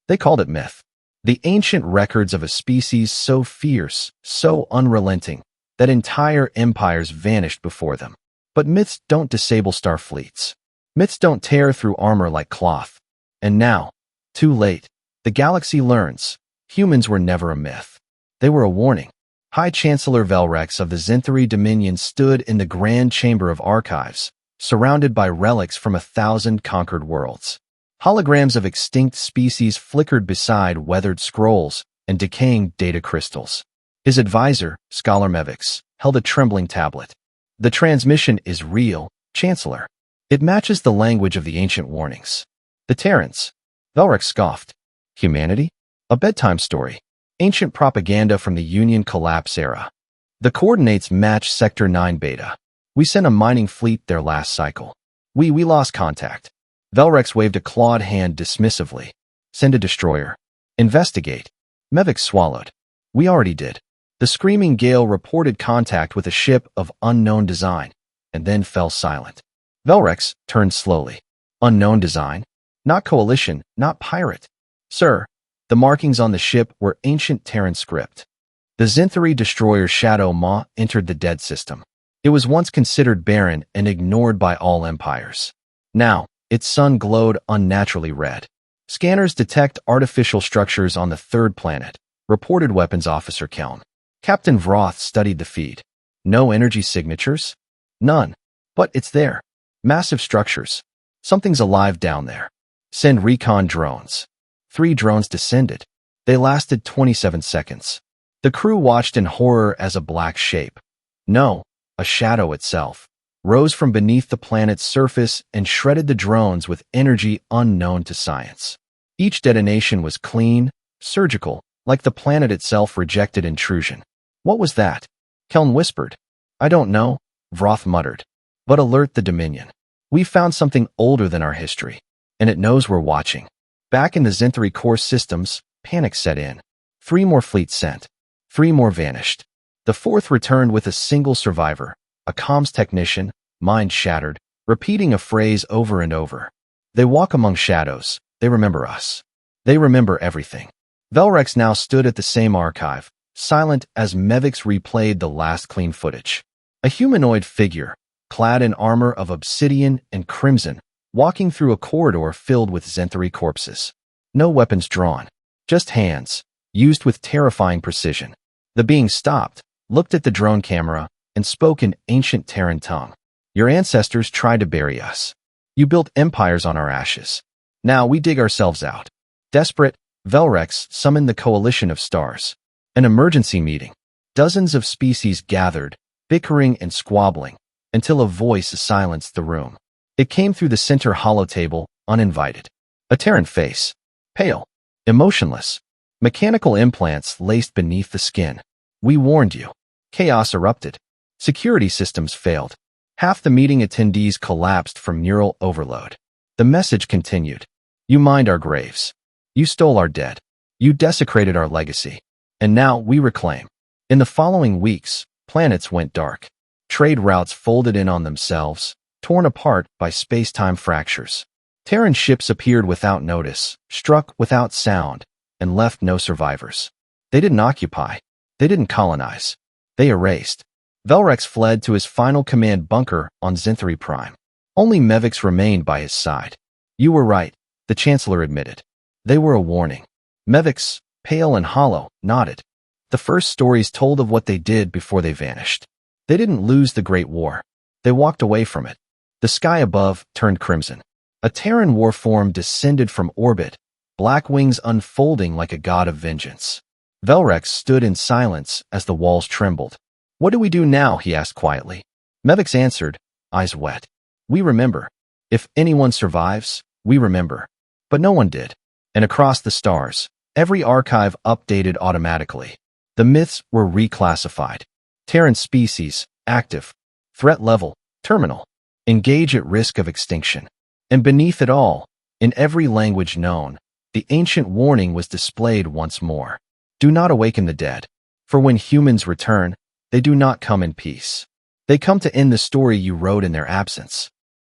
They called it myth. The ancient records of a species so fierce, so unrelenting, that entire empires vanished before them. But myths don't disable star fleets. Myths don't tear through armor like cloth. And now, too late, the galaxy learns. Humans were never a myth. They were a warning. High Chancellor Velrex of the Zinthari Dominion stood in the Grand Chamber of Archives, surrounded by relics from 1,000 conquered worlds. Holograms of extinct species flickered beside weathered scrolls and decaying data crystals. His advisor, Scholar Mevix, held a trembling tablet. The transmission is real, Chancellor. It matches the language of the ancient warnings. The Terrans. Velrex scoffed. Humanity? A bedtime story. Ancient propaganda from the Union collapse era. The coordinates match Sector 9 Beta. We sent a mining fleet there last cycle. We lost contact. Velrex waved a clawed hand dismissively. Send a destroyer. Investigate. Mevix swallowed. We already did. The Screaming Gale reported contact with a ship of unknown design, and then fell silent. Velrex turned slowly. Unknown design? Not coalition, not pirate. Sir, the markings on the ship were ancient Terran script. The Zinthari destroyer Shadow Maw entered the dead system. It was once considered barren and ignored by all empires. Now, its sun glowed unnaturally red. Scanners detect artificial structures on the third planet, reported Weapons Officer Kelm. Captain Vroth studied the feed. No energy signatures? None. But it's there. Massive structures. Something's alive down there. Send recon drones. 3 drones descended. They lasted 27 seconds. The crew watched in horror as a black shape. No, a shadow itself, rose from beneath the planet's surface and shredded the drones with energy unknown to science. Each detonation was clean, surgical, like the planet itself rejected intrusion. What was that? Kelm whispered. I don't know, Vroth muttered. But alert the Dominion. We found something older than our history, and it knows we're watching. Back in the Zinthari core systems, panic set in. 3 more fleets sent. 3 more vanished. The 4th returned with a single survivor, a comms technician, mind shattered, repeating a phrase over and over. They walk among shadows. They remember us. They remember everything. Velrex now stood at the same archive, silent as Mevix replayed the last clean footage. A humanoid figure, clad in armor of obsidian and crimson, walking through a corridor filled with Zinthari corpses. No weapons drawn, just hands, used with terrifying precision. The being stopped, looked at the drone camera, and spoke in ancient Terran tongue. Your ancestors tried to bury us. You built empires on our ashes. Now we dig ourselves out. Desperate, Velrex summoned the coalition of stars. An emergency meeting. Dozens of species gathered, bickering and squabbling, until a voice silenced the room. It came through the center holotable, uninvited. A Terran face. Pale. Emotionless. Mechanical implants laced beneath the skin. We warned you. Chaos erupted. Security systems failed. Half the meeting attendees collapsed from neural overload. The message continued. You mined our graves. You stole our dead. You desecrated our legacy. And now we reclaim. In the following weeks, planets went dark. Trade routes folded in on themselves, torn apart by space-time fractures. Terran ships appeared without notice, struck without sound, and left no survivors. They didn't occupy. They didn't colonize. They erased. Velrex fled to his final command bunker on Zinthari Prime. Only Mevix remained by his side. You were right, the Chancellor admitted. They were a warning. Mevix, pale and hollow, nodded. The first stories told of what they did before they vanished. They didn't lose the Great War. They walked away from it. The sky above turned crimson. A Terran warform descended from orbit, black wings unfolding like a god of vengeance. Velrex stood in silence as the walls trembled. What do we do now? He asked quietly. Mevix answered, eyes wet. We remember. If anyone survives, we remember. But no one did. And across the stars, every archive updated automatically. The myths were reclassified. Terran species, active. Threat level, terminal. Engage at risk of extinction. And beneath it all, in every language known, the ancient warning was displayed once more. Do not awaken the dead. For when humans return, they do not come in peace. They come to end the story you wrote in their absence.